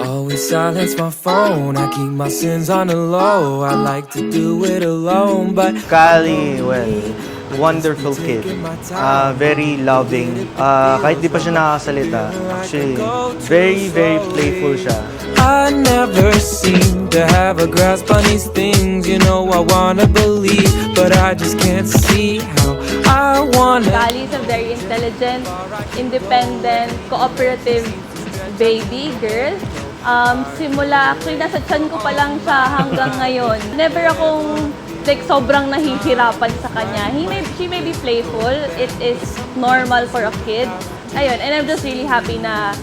Always silence my phone, I keep my sins on the low. I like to do it alone, but Callie, well, wonderful kid. Very loving. Kahit di pa siya nakakasalita, actually, very, very playful siya. I never seem to have a grasp on these things. You know I wanna believe, but I just can't see how I wanna. Callie is a very intelligent, independent, cooperative baby girl. Simula, actually nasa tiyan ko pa lang siya hanggang ngayon. Never akong like sobrang nahihirapan sa kanya. She may be playful. It is normal for a kid. Ayun, and I'm just really happy na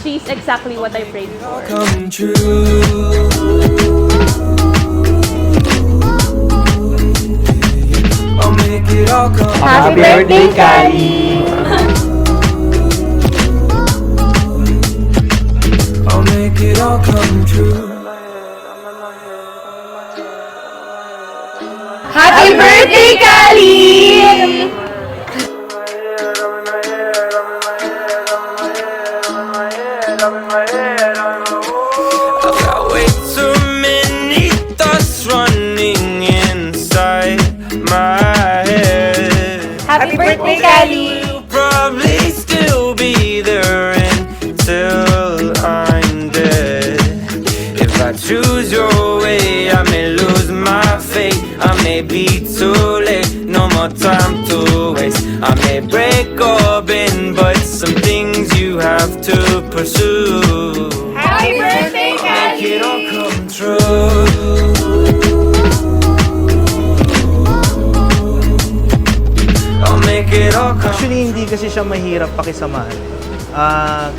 she's exactly what I prayed for. Come true. I'll make it all come. Happy birthday, Callie! I'll make it all come true. Happy birthday, Callie! I've got way too many thoughts running inside my head. Happy birthday, Callie! You'll probably still be there until I'm dead. If I choose your way, I may lose my faith. I may be too late, no more time to waste. I may break or bend, but some things you have to pursue. Happy birthday, Make it all Callie! come true. I'll make it all come. Actually, hindi kasi siya mahirap pakisamahan.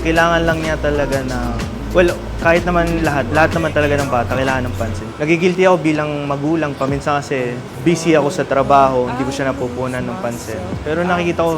Kailangan lang niya talaga na, well, kahit naman lahat naman talaga ng bata kailangan ng pansin. Nagigilty ako bilang magulang, paminsan kasi busy ako sa trabaho, hindi ko siya napupunan ng pansin. Pero nakikita ko,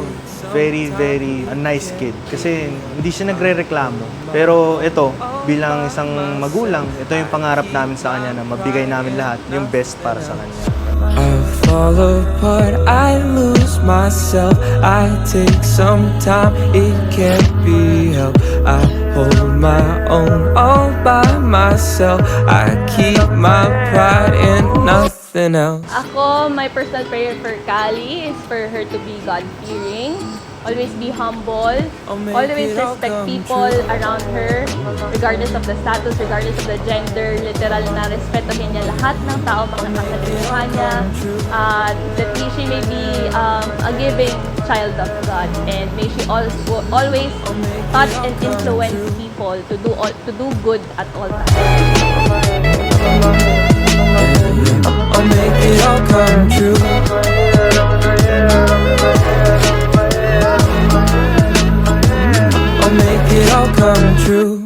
very, very a nice kid. Kasi hindi siya nagre-reklamo. Pero ito, bilang isang magulang, ito yung pangarap namin sa kanya na mabigay namin lahat yung best para sa kanya. I fall apart, I lose myself. I take some time, it can't be helped. I hold my own all by myself. I keep my pride and nothing else. Ako, my personal prayer for Callie is for her to be God-fearing, always be humble, always respect people around her, regardless of the status, regardless of the gender. Literal na respetuhin niya lahat ng tao, mga nakalimuhan niya. That she may be a giving child of God, and may she also always touch and influence people to do good at all times. I'll make it all come true. I'll make it all come true.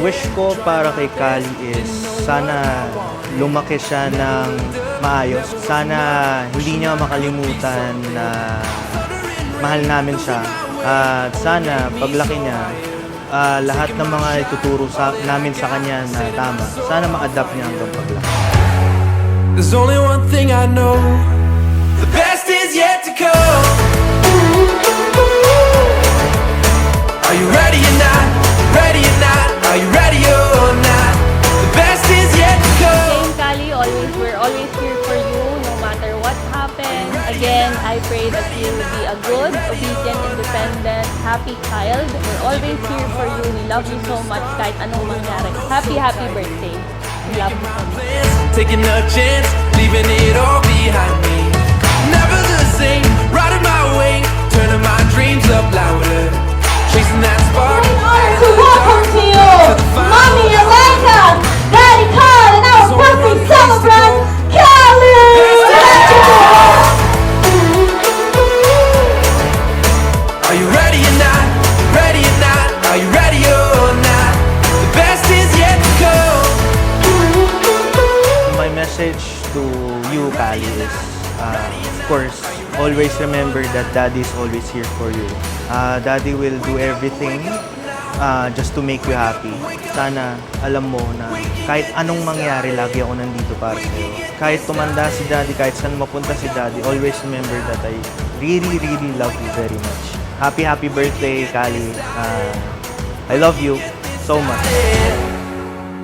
Wish ko para kay Callie is sana lumaki siya ng maayos. Sana hindi niya makalimutan na mahal namin siya. At sana paglaki niya, lahat ng mga ituturo namin sa kanya na tama, sana ma-adapt niya hanggang paglaki. There's only one thing I know, the best is yet to come. Are you ready or not? Ready or not? Are you ready or not? The best is yet to come. Again, Callie, we're always here for you, no matter what happens. Again, I pray that you will be a good, obedient, independent, happy child. We're always here for you. We love you so much kahit anong mangyari. Happy birthday. We love you so much. Taking a chance, leaving it all behind me. Never the same, riding my way, turning my dreams up louder, chasing that spark. To welcome to you, Mommy Amanda, Daddy Carl, and our birthday celebrant, Callie! Are you ready or not? Ready or not? Are you ready or not? The best is yet to come. My message to you, Callie, is of course, always remember that Daddy is always here for you. Daddy will do everything just to make you happy. Sana alam mo na kahit anong mangyari, lagi ako nandito para sa'yo. Kahit tumanda si Daddy, kahit saan mapunta si Daddy, always remember that I really, really love you very much. Happy birthday, Kali. I love you so much.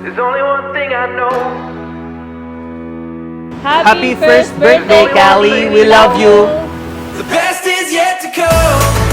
There's only one thing I know. Happy first birthday, Kali. We love you. The best is yet to come.